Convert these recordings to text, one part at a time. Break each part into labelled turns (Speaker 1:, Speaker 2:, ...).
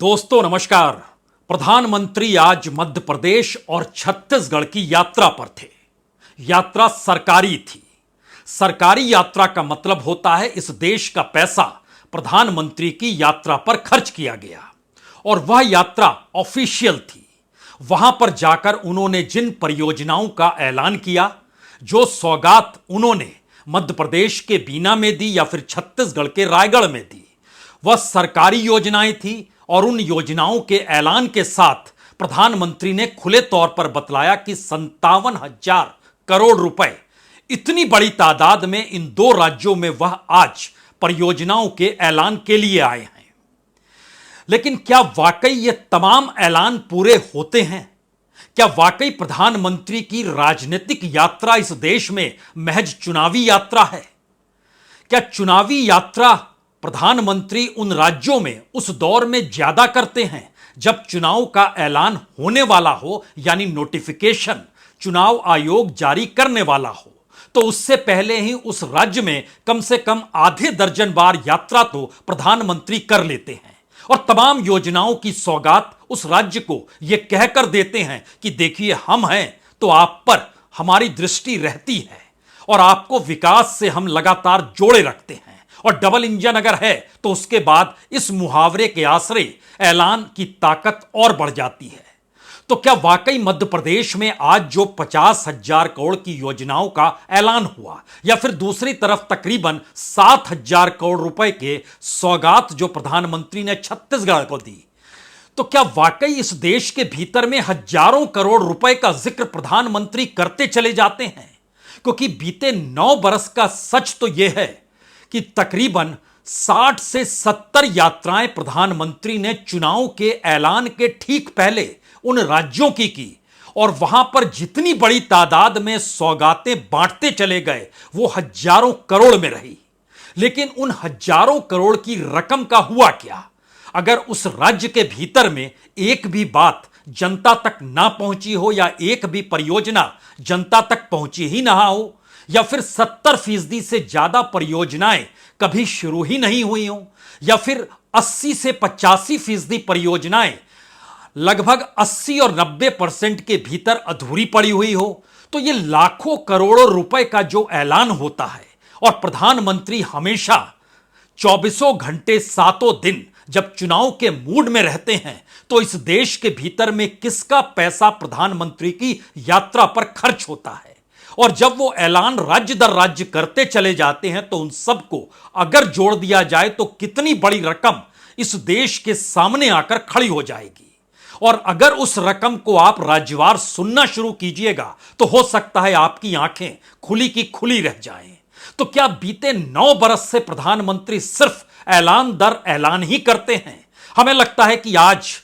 Speaker 1: दोस्तों नमस्कार। प्रधानमंत्री आज मध्य प्रदेश और छत्तीसगढ़ की यात्रा पर थे। यात्रा सरकारी थी। सरकारी यात्रा का मतलब होता है इस देश का पैसा प्रधानमंत्री की यात्रा पर खर्च किया गया और वह यात्रा ऑफिशियल थी। वहां पर जाकर उन्होंने जिन परियोजनाओं का ऐलान किया, जो सौगात उन्होंने मध्य प्रदेश के बीना में दी या फिर छत्तीसगढ़ के रायगढ़ में दी, वह सरकारी योजनाएं थी। और उन योजनाओं के ऐलान के साथ प्रधानमंत्री ने खुले तौर पर बतलाया कि 57,000 करोड़ रुपए, इतनी बड़ी तादाद में इन दो राज्यों में वह आज परियोजनाओं के ऐलान के लिए आए हैं। लेकिन क्या वाकई ये तमाम ऐलान पूरे होते हैं? क्या वाकई प्रधानमंत्री की राजनीतिक यात्रा इस देश में महज चुनावी यात्रा है? क्या चुनावी यात्रा प्रधानमंत्री उन राज्यों में उस दौर में ज्यादा करते हैं जब चुनाव का ऐलान होने वाला हो, यानी नोटिफिकेशन चुनाव आयोग जारी करने वाला हो, तो उससे पहले ही उस राज्य में कम से कम आधे दर्जन बार यात्रा तो प्रधानमंत्री कर लेते हैं और तमाम योजनाओं की सौगात उस राज्य को यह कहकर देते हैं कि देखिए हम हैं तो आप पर हमारी दृष्टि रहती है और आपको विकास से हम लगातार जोड़े रखते हैं। और डबल इंजन अगर है तो उसके बाद इस मुहावरे के आसरे ऐलान की ताकत और बढ़ जाती है। तो क्या वाकई मध्य प्रदेश में आज जो 50,000 करोड़ की योजनाओं का ऐलान हुआ, या फिर दूसरी तरफ तकरीबन 7,000 करोड़ रुपए के सौगात जो प्रधानमंत्री ने छत्तीसगढ़ को दी, तो क्या वाकई इस देश के भीतर में हजारों करोड़ रुपए का जिक्र प्रधानमंत्री करते चले जाते हैं? क्योंकि बीते 9 बरस का सच तो यह है कि तकरीबन 60 से 70 यात्राएं प्रधानमंत्री ने चुनाव के ऐलान के ठीक पहले उन राज्यों की और वहां पर जितनी बड़ी तादाद में सौगातें बांटते चले गए वो हजारों करोड़ में रही। लेकिन उन हजारों करोड़ की रकम का हुआ क्या? अगर उस राज्य के भीतर में एक भी बात जनता तक ना पहुंची हो, या एक भी परियोजना जनता तक पहुंची ही ना हो, या फिर 70% से ज्यादा परियोजनाएं कभी शुरू ही नहीं हुई हो, या फिर 80 से 85% परियोजनाएं लगभग 80 और 90% के भीतर अधूरी पड़ी हुई हो, तो ये लाखों करोड़ों रुपए का जो ऐलान होता है और प्रधानमंत्री हमेशा 24 घंटे 7 दिन जब चुनाव के मूड में रहते हैं, तो इस देश के भीतर में किसका पैसा प्रधानमंत्री की यात्रा पर खर्च होता है। और जब वो ऐलान राज्य दर राज्य करते चले जाते हैं तो उन सबको अगर जोड़ दिया जाए तो कितनी बड़ी रकम इस देश के सामने आकर खड़ी हो जाएगी। और अगर उस रकम को आप राज्यवार सुनना शुरू कीजिएगा तो हो सकता है आपकी आंखें खुली की खुली रह जाएं। तो क्या बीते 9 बरस से प्रधानमंत्री सिर्फ ऐलान दर ऐलान ही करते हैं? हमें लगता है कि आज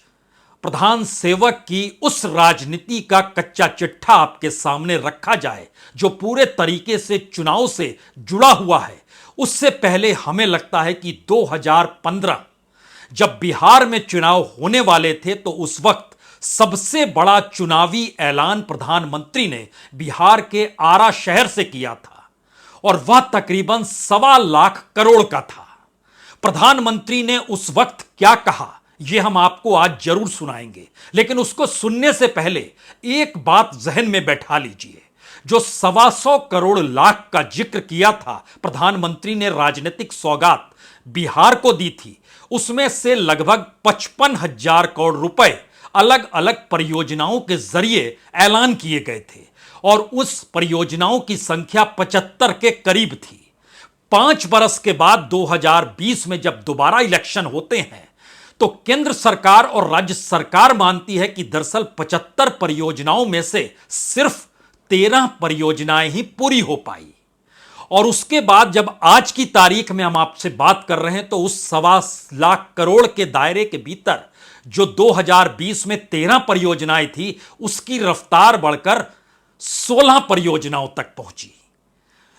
Speaker 1: प्रधान सेवक की उस राजनीति का कच्चा चिट्ठा आपके सामने रखा जाए जो पूरे तरीके से चुनाव से जुड़ा हुआ है। उससे पहले हमें लगता है कि 2015 जब बिहार में चुनाव होने वाले थे तो उस वक्त सबसे बड़ा चुनावी ऐलान प्रधानमंत्री ने बिहार के आरा शहर से किया था और वह तकरीबन 1.25 लाख करोड़ का था। प्रधानमंत्री ने उस वक्त क्या कहा यह हम आपको आज जरूर सुनाएंगे, लेकिन उसको सुनने से पहले एक बात जहन में बैठा लीजिए। जो 125 करोड़ लाख का जिक्र किया था प्रधानमंत्री ने राजनीतिक सौगात बिहार को दी थी, उसमें से लगभग 55,000 करोड़ रुपए अलग अलग परियोजनाओं के जरिए ऐलान किए गए थे और उस परियोजनाओं की संख्या 75 के करीब थी। 5 बरस के बाद 2020 में जब दोबारा इलेक्शन होते हैं तो केंद्र सरकार और राज्य सरकार मानती है कि दरअसल 75 परियोजनाओं में से सिर्फ 13 परियोजनाएं ही पूरी हो पाई। और उसके बाद जब आज की तारीख में हम आपसे बात कर रहे हैं तो उस 1.25 लाख करोड़ के दायरे के भीतर जो 2020 में 13 परियोजनाएं थी, उसकी रफ्तार बढ़कर 16 परियोजनाओं तक पहुंची।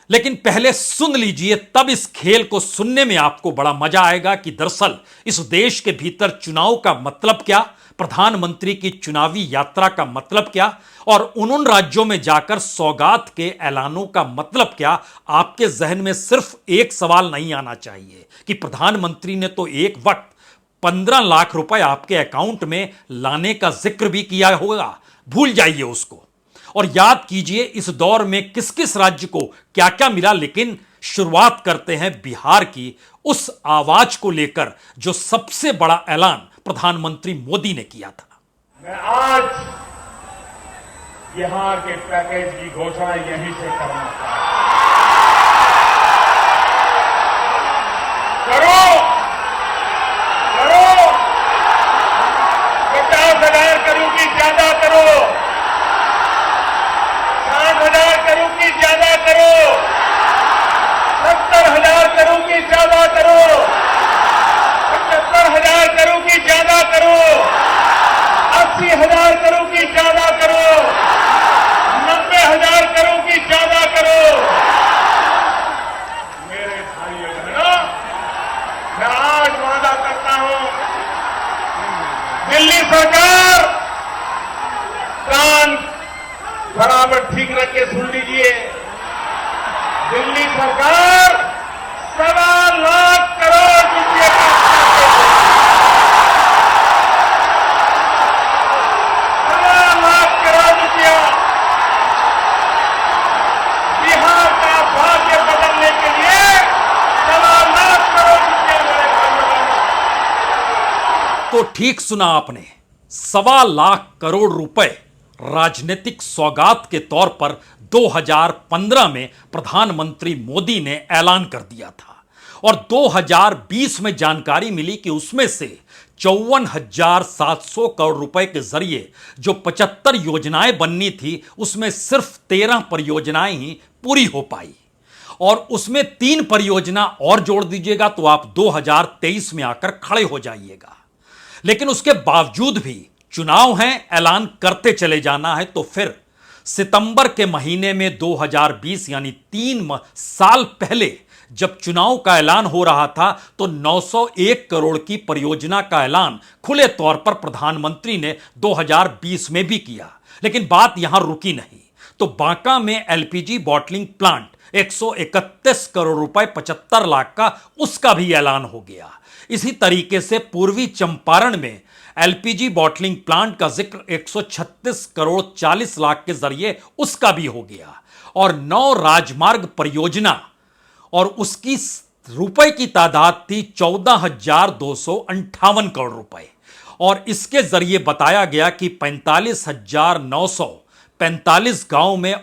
Speaker 1: लेकिन पहले सुन लीजिए, तब इस खेल को सुनने में आपको बड़ा मजा आएगा कि दरअसल इस देश के भीतर चुनाव का मतलब क्या, प्रधानमंत्री की चुनावी यात्रा का मतलब क्या, और उन राज्यों में जाकर सौगात के ऐलानों का मतलब क्या। आपके जहन में सिर्फ एक सवाल नहीं आना चाहिए कि प्रधानमंत्री ने तो एक वक्त 15 लाख रुपए आपके अकाउंट में लाने का जिक्र भी किया होगा, भूल जाइए उसको। और याद कीजिए इस दौर में किस किस राज्य को क्या क्या मिला। लेकिन शुरुआत करते हैं बिहार की उस आवाज को लेकर जो सबसे बड़ा ऐलान प्रधानमंत्री मोदी ने किया था।
Speaker 2: मैं आज बिहार के पैकेज की घोषणा यहीं से करना चाहता हूं। करो 50,000 करोड़ की ज्यादा करो, 60,000 करोड़ की ज्यादा करो, 70,000 करोड़ की ज्यादा करो, 75,000 करोड़ की ज्यादा करो, 80,000 करोड़ की ज्यादा करो, 90,000 करोड़ की ज्यादा करो। मेरे भाइयों बहनों, मैं आज वादा करता हूं, दिल्ली सरकार कान बराबर ठीक रख के सुन लीजिए। दिल्ली सरकार 1.25 लाख करोड़ रुपए का 1.25 लाख करोड़ रुपया बिहार का भाग्य बदलने के लिए 1.25 लाख करोड़ रुपया मेरे भाइयों।
Speaker 1: तो ठीक सुना आपने, 1.25 लाख करोड़ रुपए राजनीतिक सौगात के तौर पर 2015 में प्रधानमंत्री मोदी ने ऐलान कर दिया था। और 2020 में जानकारी मिली कि उसमें से 54,700 करोड़ रुपए के जरिए जो 75 योजनाएं बननी थी उसमें सिर्फ 13 परियोजनाएं ही पूरी हो पाई। और उसमें 3 परियोजना और जोड़ दीजिएगा तो आप 2023 में आकर खड़े हो जाइएगा। लेकिन उसके बावजूद भी चुनाव हैं, ऐलान करते चले जाना है। तो फिर सितंबर के महीने में 2020 यानी 3 साल पहले जब चुनाव का ऐलान हो रहा था तो 901 करोड़ की परियोजना का ऐलान खुले तौर पर प्रधानमंत्री ने 2020 में भी किया। लेकिन बात यहां रुकी नहीं, तो बांका में एलपीजी बॉटलिंग प्लांट 131 करोड़ रुपए 75 लाख का, उसका भी ऐलान हो गया। इसी तरीके से पूर्वी चंपारण में एलपीजी बॉटलिंग प्लांट का जिक्र 136 करोड़ 40 लाख के जरिए उसका भी हो गया। और 9 राजमार्ग परियोजना और उसकी रुपए की तादाद थी 14,258 करोड़ रुपए। और इसके जरिए बताया गया कि 45,945 गांव में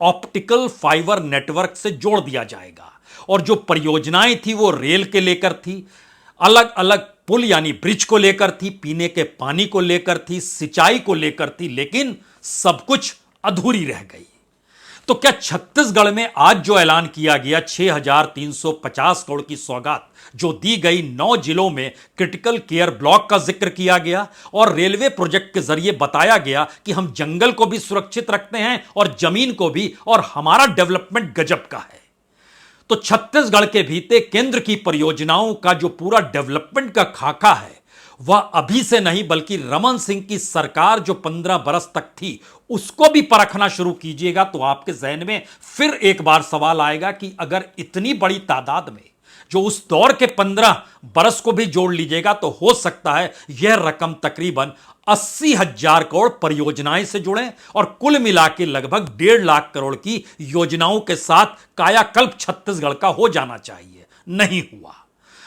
Speaker 1: ऑप्टिकल फाइबर नेटवर्क से जोड़ दिया जाएगा। और जो परियोजनाएं थी वो रेल के लेकर थी, अलग अलग पुल यानी ब्रिज को लेकर थी, पीने के पानी को लेकर थी, सिंचाई को लेकर थी, लेकिन सब कुछ अधूरी रह गई। तो क्या छत्तीसगढ़ में आज जो ऐलान किया गया 6,350 करोड़ की सौगात जो दी गई, 9 जिलों में क्रिटिकल केयर ब्लॉक का जिक्र किया गया और रेलवे प्रोजेक्ट के जरिए बताया गया कि हम जंगल को भी सुरक्षित रखते हैं और जमीन को भी, और हमारा डेवलपमेंट गजब का है। तो छत्तीसगढ़ के भीतर केंद्र की परियोजनाओं का जो पूरा डेवलपमेंट का खाका है वह अभी से नहीं बल्कि रमन सिंह की सरकार जो 15 बरस तक थी उसको भी परखना शुरू कीजिएगा तो आपके जहन में फिर एक बार सवाल आएगा कि अगर इतनी बड़ी तादाद में जो उस दौर के 15 बरस को भी जोड़ लीजिएगा तो हो सकता है यह रकम तकरीबन 80,000 करोड़ परियोजनाएं से जुड़े और कुल मिला के लगभग 1.5 लाख करोड़ की योजनाओं के साथ कायाकल्प छत्तीसगढ़ का हो जाना चाहिए। नहीं हुआ।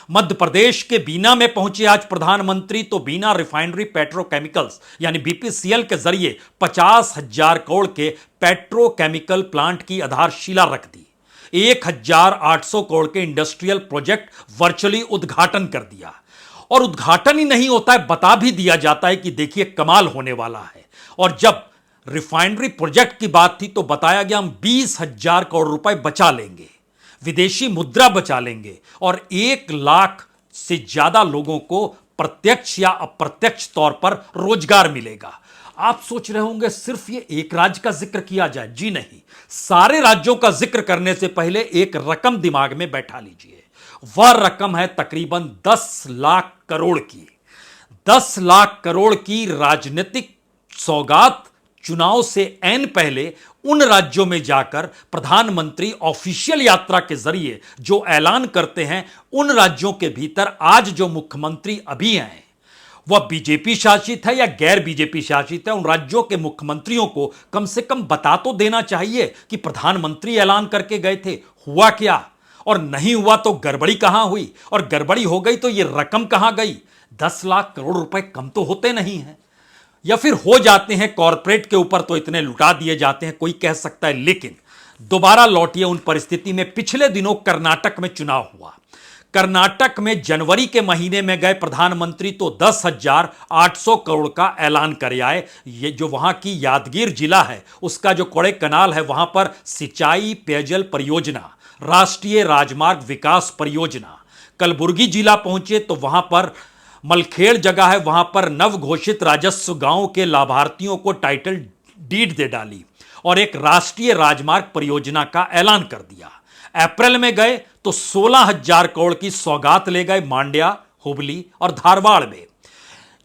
Speaker 1: मध्य प्रदेश के बीना में पहुंचे आज प्रधानमंत्री, तो बीना रिफाइनरी पेट्रोकेमिकल्स यानी बीपीसीएल के जरिए 50,000 करोड़ के पेट्रोकेमिकल प्लांट की आधारशिला रख दी। 1,800 करोड़ के इंडस्ट्रियल प्रोजेक्ट वर्चुअली उद्घाटन कर दिया। और उद्घाटन ही नहीं होता है, बता भी दिया जाता है कि देखिए कमाल होने वाला है। और जब रिफाइनरी प्रोजेक्ट की बात थी तो बताया गया हम 20,000 करोड़ रुपए बचा लेंगे, विदेशी मुद्रा बचा लेंगे और 1 लाख से ज्यादा लोगों को प्रत्यक्ष या अप्रत्यक्ष तौर पर रोजगार मिलेगा। आप सोच रहे होंगे सिर्फ ये एक राज्य का जिक्र किया जाए। जी नहीं, सारे राज्यों का जिक्र करने से पहले एक रकम दिमाग में बैठा लीजिए। वह रकम है तकरीबन 10 लाख करोड़ की। 10 लाख करोड़ की राजनीतिक सौगात चुनाव से ऐन पहले उन राज्यों में जाकर प्रधानमंत्री ऑफिशियल यात्रा के जरिए जो ऐलान करते हैं, उन राज्यों के भीतर आज जो मुख्यमंत्री अभी हैं वह बीजेपी शासित है या गैर बीजेपी शासित है, उन राज्यों के मुख्यमंत्रियों को कम से कम बता तो देना चाहिए कि प्रधानमंत्री ऐलान करके गए थे, हुआ क्या, और नहीं हुआ तो गड़बड़ी कहां हुई, और गड़बड़ी हो गई तो यह रकम कहां गई। 10 लाख करोड़ रुपए कम तो होते नहीं हैं, या फिर हो जाते हैं कॉरपोरेट के ऊपर तो इतने लुटा दिए जाते हैं, कोई कह सकता है। लेकिन दोबारा लौटिए उन परिस्थिति में, पिछले दिनों कर्नाटक में चुनाव हुआ। कर्नाटक में जनवरी के महीने में गए प्रधानमंत्री तो 10,800 करोड़ का ऐलान कर आए। ये जो वहां की यादगीर जिला है, उसका जो कोड़े कनाल है, वहां पर सिंचाई पेयजल परियोजना, राष्ट्रीय राजमार्ग विकास परियोजना। कलबुर्गी जिला पहुंचे तो वहां पर मलखेड़ जगह है, वहां पर नव घोषित राजस्व गांव के लाभार्थियों को टाइटल डीड दे डाली और एक राष्ट्रीय राजमार्ग परियोजना का ऐलान कर दिया। अप्रैल में गए तो 16,000 करोड़ की सौगात ले गए मांड्या, हुबली और धारवाड़ में।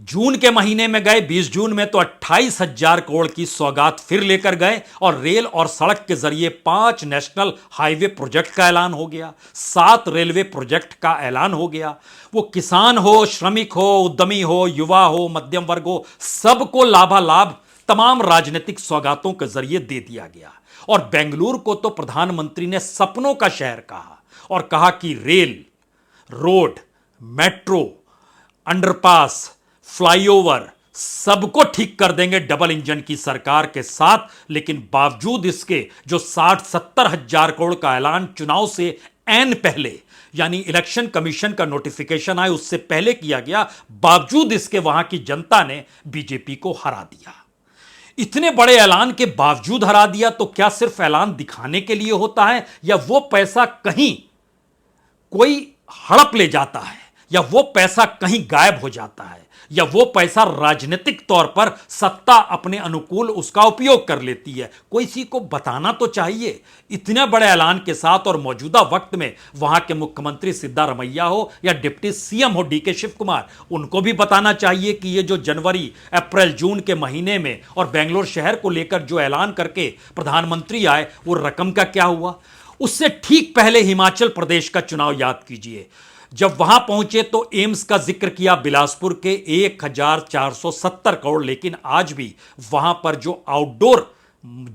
Speaker 1: जून के महीने में गए 20 जून में तो 28,000 करोड़ की सौगात फिर लेकर गए और रेल और सड़क के जरिए 5 नेशनल हाईवे प्रोजेक्ट का ऐलान हो गया, 7 रेलवे प्रोजेक्ट का ऐलान हो गया। वो किसान हो, श्रमिक हो, उद्यमी हो, युवा हो, मध्यम वर्ग हो, सबको लाभालाभ तमाम राजनीतिक सौगातों के जरिए दे दिया गया। और बेंगलुरु को तो प्रधानमंत्री ने सपनों का शहर कहा और कहा कि rail, road, metro, underpass, flyover सबको ठीक कर देंगे डबल इंजन की सरकार के साथ। लेकिन बावजूद इसके जो 60-70 हजार करोड़ का ऐलान चुनाव से ऐन पहले, यानी इलेक्शन कमीशन का नोटिफिकेशन आए उससे पहले किया गया, बावजूद इसके वहां की जनता ने बीजेपी को हरा दिया। इतने बड़े ऐलान के बावजूद हरा दिया तो क्या सिर्फ ऐलान दिखाने के लिए होता है, या वो पैसा कहीं कोई हड़प ले जाता है, या वो पैसा कहीं गायब हो जाता है, या वो पैसा राजनीतिक तौर पर सत्ता अपने अनुकूल उसका उपयोग कर लेती है? कोई किसी को बताना तो चाहिए। इतने बड़े ऐलान के साथ और मौजूदा वक्त में वहां के मुख्यमंत्री सिद्धारमैया हो या डिप्टी सीएम हो डीके शिव कुमार, उनको भी बताना चाहिए कि ये जो जनवरी, अप्रैल, जून के महीने में और बेंगलोर शहर को लेकर जो ऐलान करके प्रधानमंत्री आए, वो रकम का क्या हुआ। उससे ठीक पहले हिमाचल प्रदेश का चुनाव याद कीजिए। जब वहां पहुंचे तो एम्स का जिक्र किया, बिलासपुर के 1,470 करोड़, लेकिन आज भी वहां पर जो आउटडोर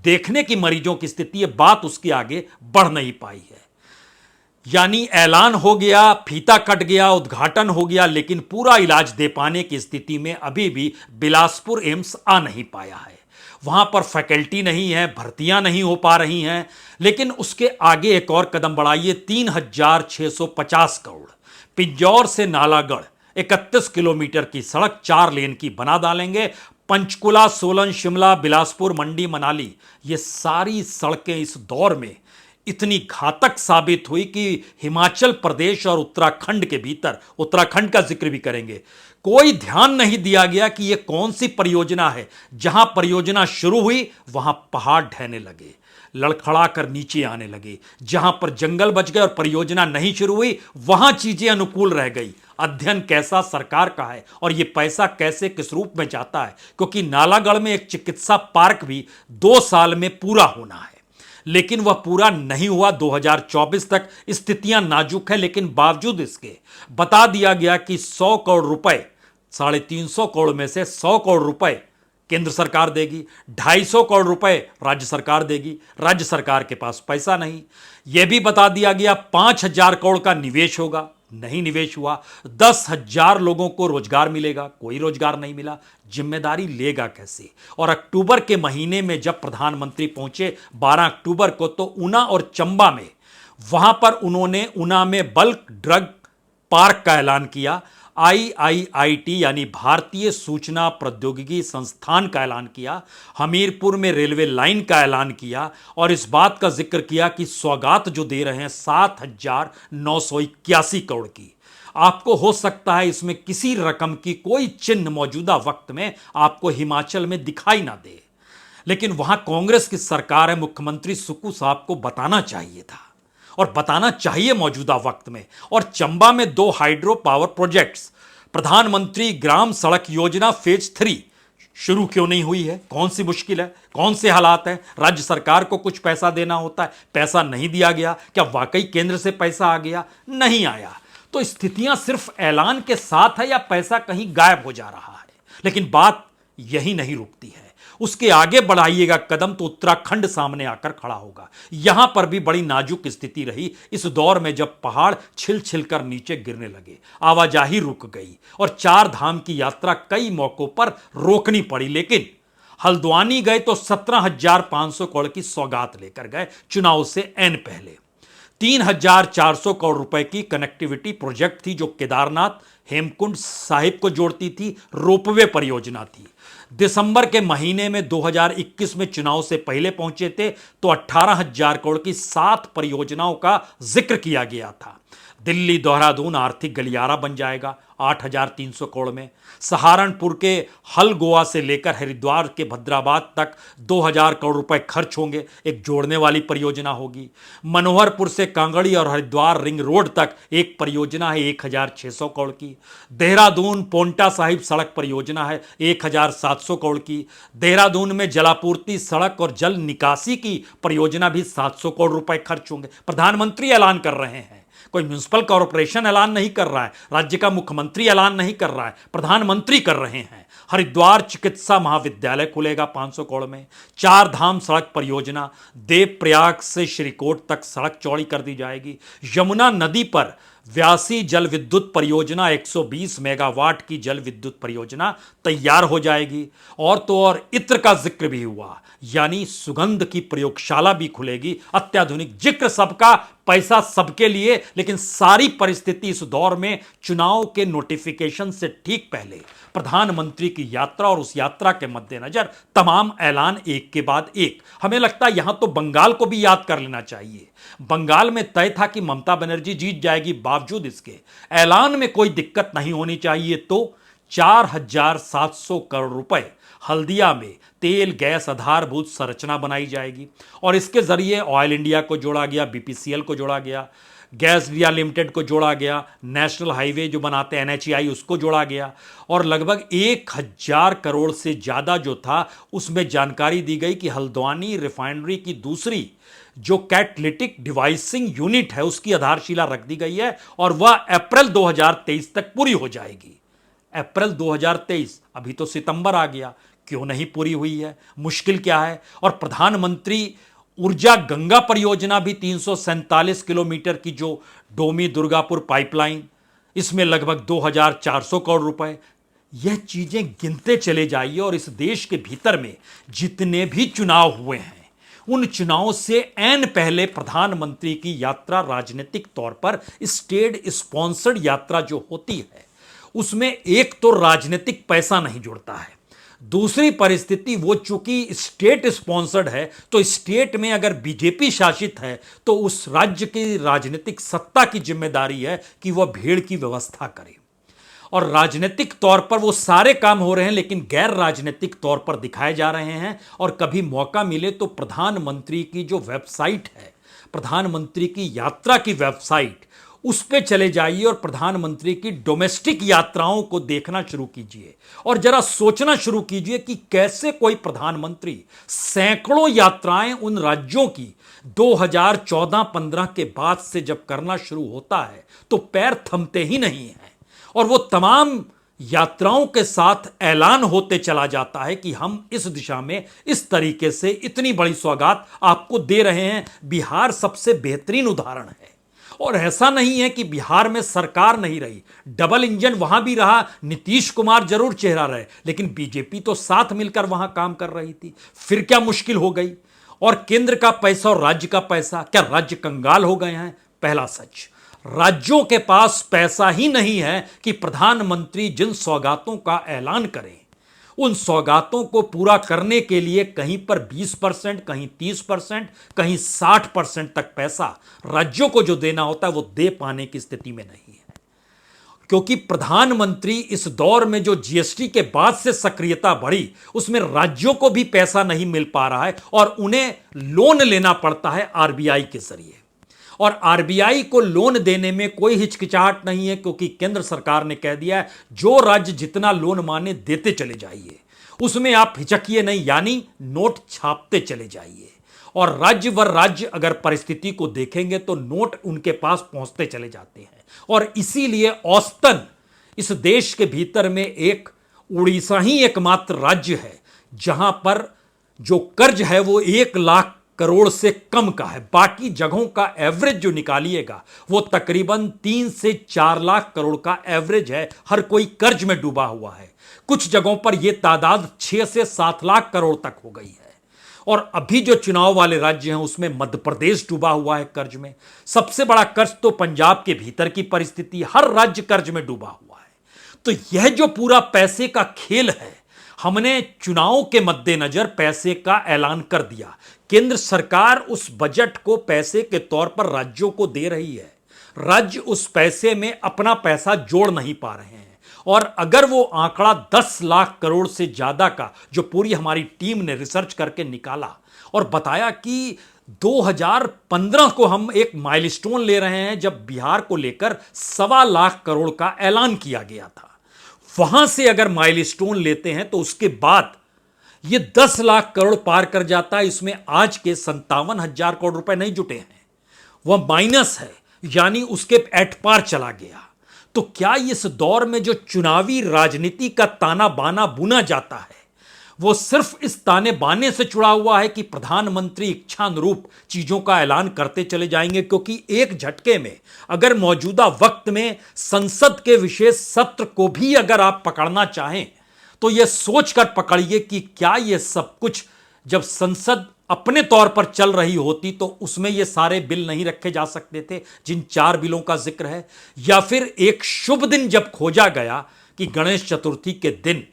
Speaker 1: देखने की मरीजों की स्थिति है, बात उसके आगे बढ़ नहीं पाई है। यानी ऐलान हो गया, फीता कट गया, उद्घाटन हो गया, लेकिन पूरा इलाज दे पाने की स्थिति में अभी भी बिलासपुर एम्स आ नहीं पाया है। वहां पर फैकल्टी नहीं है, भर्तियां नहीं हो पा रही हैं। लेकिन उसके आगे एक और कदम बढ़ाइए, 3,650 करोड़ पिंजौर से नालागढ़ 31 किलोमीटर की सड़क 4 लेन की बना डालेंगे। पंचकुला, सोलन, शिमला, बिलासपुर, मंडी, मनाली, ये सारी सड़कें इस दौर में इतनी घातक साबित हुई कि हिमाचल प्रदेश और उत्तराखंड के भीतर, उत्तराखंड का जिक्र भी करेंगे, कोई ध्यान नहीं दिया गया कि यह कौन सी परियोजना है। जहां परियोजना शुरू हुई वहां पहाड़ ढहने लगे, लड़खड़ा कर नीचे आने लगे। जहां पर जंगल बच गए और परियोजना नहीं शुरू हुई, वहां चीजें अनुकूल रह गई। अध्ययन कैसा सरकार का है और यह पैसा कैसे किस रूप में जाता है, क्योंकि नालागढ़ में एक चिकित्सा पार्क भी 2 साल में पूरा होना है, लेकिन वह पूरा नहीं हुआ। 2024 तक स्थितियां नाजुक है, लेकिन बावजूद इसके बता दिया गया कि 100 करोड़ रुपए, 350 करोड़ में से 100 करोड़ रुपए केंद्र सरकार देगी, 250 करोड़ रुपए राज्य सरकार देगी। राज्य सरकार के पास पैसा नहीं। यह भी बता दिया गया 5,000 करोड़ का निवेश होगा, नहीं निवेश हुआ। 10,000 लोगों को रोजगार मिलेगा, कोई रोजगार नहीं मिला। जिम्मेदारी लेगा कैसे? और अक्टूबर के महीने में जब प्रधानमंत्री पहुंचे 12 अक्टूबर को, तो ऊना और चंबा में, वहां पर उन्होंने ऊना में बल्क ड्रग पार्क का ऐलान किया, IIIT यानी भारतीय सूचना प्रौद्योगिकी संस्थान का ऐलान किया, हमीरपुर में रेलवे लाइन का ऐलान किया, और इस बात का जिक्र किया कि सौगात जो दे रहे हैं 7,981 करोड़ की। आपको हो सकता है इसमें किसी रकम की कोई चिन्ह मौजूदा वक्त में आपको हिमाचल में दिखाई ना दे, लेकिन वहां कांग्रेस की सरकार है, मुख्यमंत्री सुक्खू साहब को बताना चाहिए था और बताना चाहिए मौजूदा वक्त में। और चंबा में 2 हाइड्रो पावर प्रोजेक्ट्स, प्रधानमंत्री ग्राम सड़क योजना फेज 3 शुरू क्यों नहीं हुई है? कौन सी मुश्किल है? कौन से हालात हैं? राज्य सरकार को कुछ पैसा देना होता है, पैसा नहीं दिया गया। क्या वाकई केंद्र से पैसा आ गया? नहीं आया। तो स्थितियां सिर्फ ऐलान के साथ है या पैसा कहीं गायब हो जा रहा है? लेकिन बात यही नहीं रुकती है। उसके आगे बढ़ाइएगा कदम तो उत्तराखंड सामने आकर खड़ा होगा। यहां पर भी बड़ी नाजुक स्थिति रही इस दौर में, जब पहाड़ छिल छिल कर नीचे गिरने लगे, आवाजाही रुक गई और चार धाम की यात्रा कई मौकों पर रोकनी पड़ी। लेकिन हल्द्वानी गए तो 17,500 करोड़ की सौगात लेकर गए, चुनाव से एन पहले। 3,400 करोड़ रुपए की कनेक्टिविटी प्रोजेक्ट थी, जो केदारनाथ हेमकुंड साहिब को जोड़ती थी, रोपवे परियोजना थी। दिसंबर के महीने में 2021 में चुनाव से पहले पहुंचे थे तो 18,000 करोड़ की 7 परियोजनाओं का जिक्र किया गया था। दिल्ली देहरादून आर्थिक गलियारा बन जाएगा 8,300 करोड़ में। सहारनपुर के हलगोवा से लेकर हरिद्वार के भद्राबाद तक 2,000 करोड़ रुपए खर्च होंगे, एक जोड़ने वाली परियोजना होगी। मनोहरपुर से कांगड़ी और हरिद्वार रिंग रोड तक एक परियोजना है 1,600 करोड़ की। देहरादून पोंटा साहिब सड़क परियोजना है 1,700 करोड़ की। देहरादून में जलापूर्ति सड़क और जल निकासी की परियोजना भी 700 करोड़ रुपए खर्च होंगे। प्रधानमंत्री ऐलान कर रहे हैं, कोई म्युनिसिपल कॉर्पोरेशन ऐलान नहीं कर रहा है, राज्य का मुख्यमंत्री ऐलान नहीं कर रहा है, प्रधानमंत्री कर रहे हैं। हरिद्वार चिकित्सा महाविद्यालय खुलेगा 500 करोड़ में। चार धाम सड़क परियोजना, देवप्रयाग से श्रीकोट तक सड़क चौड़ी कर दी जाएगी। यमुना नदी पर व्यासी जल विद्युत परियोजना 120 मेगावाट की जल विद्युत परियोजना तैयार हो जाएगी। और तो और इत्र का जिक्र भी हुआ, यानी सुगंध की प्रयोगशाला भी खुलेगी, अत्याधुनिक। जिक्र सबका, पैसा सबके लिए, लेकिन सारी परिस्थिति इस दौर में चुनाव के नोटिफिकेशन से ठीक पहले प्रधानमंत्री की यात्रा और उस यात्रा के मद्देनजर तमाम ऐलान एक के बाद एक। हमें लगता है यहां तो बंगाल को भी याद कर लेना चाहिए। बंगाल में तय था कि ममता बनर्जी जीत जाएगी, बावजूद इसके ऐलान में कोई दिक्कत नहीं होनी चाहिए, तो 4,700 करोड़ रुपए हल्दिया में तेल गैस आधारभूत संरचना बनाई जाएगी और इसके जरिए ऑयल इंडिया को जोड़ा गया, बीपीसीएल को जोड़ा गया, गैस इंडिया लिमिटेड को जोड़ा गया, नेशनल हाईवे जो बनाते हैं एनएचएआई उसको जोड़ा गया और लगभग 1,000 करोड़ से ज़्यादा जो था उसमें जानकारी दी गई कि हल्द्वानी रिफाइनरी की दूसरी जो कैटलिटिक डिवाइसिंग यूनिट है उसकी आधारशिला रख दी गई है और वह अप्रैल 2023 तक पूरी हो जाएगी। अप्रैल 2023, अभी तो सितंबर आ गया, क्यों नहीं पूरी हुई है? मुश्किल क्या है? और प्रधानमंत्री ऊर्जा गंगा परियोजना भी 347 किलोमीटर की जो डोमी दुर्गापुर पाइपलाइन, इसमें लगभग 2,400 करोड़ रुपए। यह चीजें गिनते चले जाइए और इस देश के भीतर में जितने भी चुनाव हुए हैं उन चुनावों से एन पहले प्रधानमंत्री की यात्रा राजनीतिक तौर पर स्टेट स्पॉन्सर्ड यात्रा जो होती है उसमें एक तो राजनीतिक पैसा नहीं जुड़ता है, दूसरी परिस्थिति वो चूंकि स्टेट स्पॉन्सर्ड है तो स्टेट में अगर बीजेपी शासित है तो उस राज्य की राजनीतिक सत्ता की जिम्मेदारी है कि वह भीड़ की व्यवस्था करे और राजनीतिक तौर पर वो सारे काम हो रहे हैं लेकिन गैर राजनीतिक तौर पर दिखाए जा रहे हैं। और कभी मौका मिले तो प्रधानमंत्री की जो वेबसाइट है, प्रधानमंत्री की यात्रा की वेबसाइट, उस पे चले जाइए और प्रधानमंत्री की डोमेस्टिक यात्राओं को देखना शुरू कीजिए और जरा सोचना शुरू कीजिए कि कैसे कोई प्रधानमंत्री सैकड़ों यात्राएं उन राज्यों की 2014-15 के बाद से जब करना शुरू होता है तो पैर थमते ही नहीं हैं और वो तमाम यात्राओं के साथ ऐलान होते चला जाता है कि हम इस दिशा में इस तरीके से इतनी बड़ी सौगात आपको दे रहे हैं। बिहार सबसे बेहतरीन उदाहरण है और ऐसा नहीं है कि बिहार में सरकार नहीं रही, डबल इंजन वहां भी रहा, नीतीश कुमार जरूर चेहरा रहे लेकिन बीजेपी तो साथ मिलकर वहां काम कर रही थी। फिर क्या मुश्किल हो गई? और केंद्र का पैसा और राज्य का पैसा, क्या राज्य कंगाल हो गए हैं? पहला सच, राज्यों के पास पैसा ही नहीं है कि प्रधानमंत्री जिन सौगातों का ऐलान करें उन सौगातों को पूरा करने के लिए कहीं पर 20%, कहीं 30%, कहीं 60% तक पैसा राज्यों को जो देना होता है वो दे पाने की स्थिति में नहीं है, क्योंकि प्रधानमंत्री इस दौर में जो जीएसटी के बाद से सक्रियता बढ़ी उसमें राज्यों को भी पैसा नहीं मिल पा रहा है और उन्हें लोन लेना पड़ता है आरबीआई के जरिए। और आरबीआई को लोन देने में कोई हिचकिचाहट नहीं है क्योंकि केंद्र सरकार ने कह दिया है जो राज्य जितना लोन माने देते चले जाइए। उसमें आप हिचकिए नहीं, यानी नोट छापते चले जाइए। और राज्य वर राज्य अगर परिस्थिति को देखेंगे तो नोट उनके पास पहुंचते चले जाते हैं। और इसीलिए औसतन इस देश के भीतर में एक उड़ीसा ही एकमात्र राज्य है जहां पर जो कर्ज है वो 1 लाख करोड़ से कम का है। बाकी जगहों का एवरेज जो निकालिएगा वो तकरीबन 3 से 4 लाख करोड़ का एवरेज है। हर कोई कर्ज में डूबा हुआ है। कुछ जगहों पर यह तादाद 6 से 7 लाख करोड़ तक हो गई है। और अभी जो चुनाव वाले राज्य हैं उसमें मध्य प्रदेश डूबा हुआ है कर्ज में। सबसे बड़ा कर्ज तो पंजाब के भीतर की परिस्थिति, हर राज्य कर्ज में डूबा हुआ है। तो यह जो पूरा पैसे का खेल है, हमने चुनाव के मद्देनजर पैसे का ऐलान कर दिया। केंद्र सरकार उस बजट को पैसे के तौर पर राज्यों को दे रही है। राज्य उस पैसे में अपना पैसा जोड़ नहीं पा रहे हैं। और अगर वो आंकड़ा 10 लाख करोड़ से ज्यादा का, जो पूरी हमारी टीम ने रिसर्च करके निकाला और बताया कि 2015 को हम एक माइलस्टोन ले रहे हैं जब बिहार को लेकर 1.25 लाख करोड़ का ऐलान किया गया था। वहां से अगर माइलस्टोन लेते हैं तो उसके बाद ये 10 लाख करोड़ पार कर जाता है। इसमें आज के 57,000 करोड़ रुपए नहीं जुटे हैं, वह माइनस है, यानी उसके एट पार चला गया। तो क्या इस दौर में जो चुनावी राजनीति का ताना बाना बुना जाता है वो सिर्फ इस ताने बाने से जुड़ा हुआ है कि प्रधानमंत्री इच्छानुरूप चीजों का ऐलान करते चले जाएंगे? क्योंकि एक झटके में अगर मौजूदा वक्त में संसद के विशेष सत्र को भी अगर आप पकड़ना चाहें तो यह सोचकर पकड़िए कि क्या यह सब कुछ जब संसद अपने तौर पर चल रही होती तो उसमें ये सारे बिल नहीं रखे जा सकते थे जिन 4 बिलों का जिक्र है। या फिर एक शुभ दिन जब खोजा गया कि गणेश चतुर्थी के दिन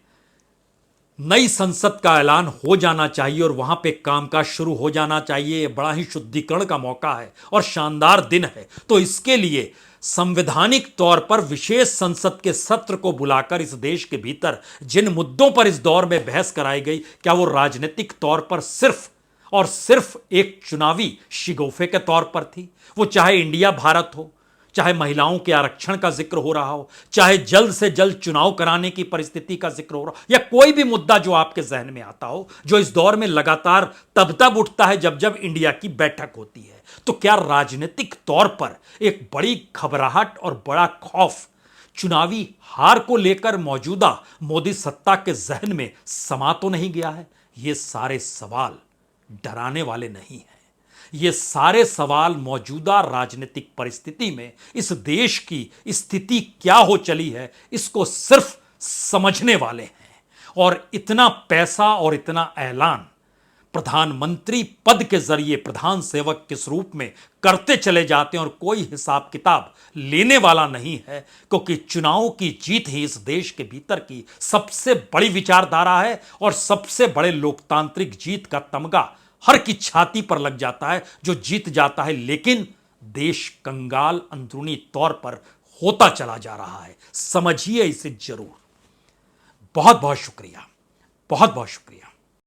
Speaker 1: नई संसद का ऐलान हो जाना चाहिए और वहां पे कामकाज शुरू हो जाना चाहिए, यह बड़ा ही शुद्धिकरण का मौका है और शानदार दिन है, तो इसके लिए संवैधानिक तौर पर विशेष संसद के सत्र को बुलाकर इस देश के भीतर जिन मुद्दों पर इस दौर में बहस कराई गई, क्या वो राजनीतिक तौर पर सिर्फ और सिर्फ एक चुनावी शिगोफे के तौर पर थी? वो चाहे इंडिया भारत हो, चाहे महिलाओं के आरक्षण का जिक्र हो रहा हो, चाहे जल्द से जल्द चुनाव कराने की परिस्थिति का जिक्र हो रहा हो, या कोई भी मुद्दा जो आपके जहन में आता हो, जो इस दौर में लगातार तब उठता है जब जब इंडिया की बैठक होती है, तो क्या राजनीतिक तौर पर एक बड़ी घबराहट और बड़ा खौफ चुनावी हार को लेकर मौजूदा मोदी सत्ता के जहन में समा तो नहीं गया है? ये सारे सवाल डराने वाले नहीं हैं। ये सारे सवाल मौजूदा राजनीतिक परिस्थिति में इस देश की स्थिति क्या हो चली है इसको सिर्फ समझने वाले हैं। और इतना पैसा और इतना ऐलान प्रधानमंत्री पद के जरिए प्रधान सेवक के रूप में करते चले जाते हैं और कोई हिसाब किताब लेने वाला नहीं है, क्योंकि चुनाव की जीत ही इस देश के भीतर की सबसे बड़ी विचारधारा है और सबसे बड़े लोकतांत्रिक जीत का तमगा हर की छाती पर लग जाता है जो जीत जाता है। लेकिन देश कंगाल अंदरूनी तौर पर होता चला जा रहा है, समझिए इसे जरूर। बहुत बहुत शुक्रिया, बहुत बहुत शुक्रिया।